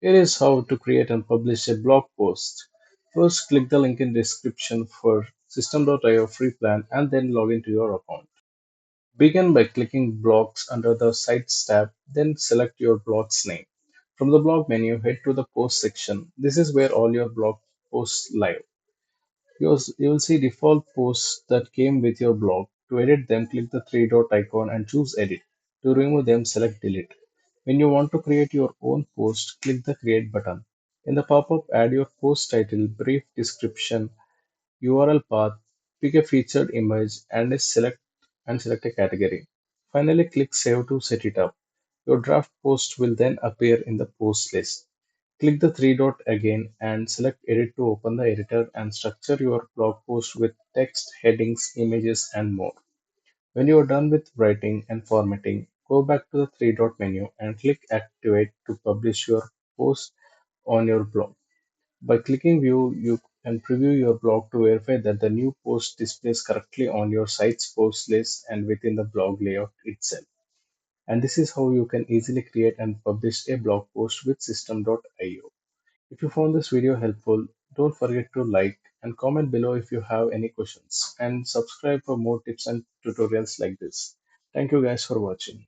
Here is how to create and publish a blog post. First, click the link in description for System.io free plan and then log into your account. Begin by clicking Blogs under the Sites tab, then select your blog's name. From the blog menu, head to the Post section. This is where all your blog posts live. You will see default posts that came with your blog. To edit them, click the three dot icon and choose Edit. To remove them, select Delete. When you want to create your own post, click the Create button. In the pop-up, add your post title, brief description, URL path, pick a featured image, and select a category. Finally, click Save to set it up. Your draft post will then appear in the post list. Click the three dot again and select Edit to open the editor and structure your blog post with text, headings, images, and more. When you are done with writing and formatting, go back to the three dot menu and click Activate to publish your post on your blog. By clicking View, you can preview your blog to verify that the new post displays correctly on your site's post list and within the blog layout itself. And this is how you can easily create and publish a blog post with System.io. If you found this video helpful, don't forget to like and comment below if you have any questions, and subscribe for more tips and tutorials like this. Thank you guys for watching.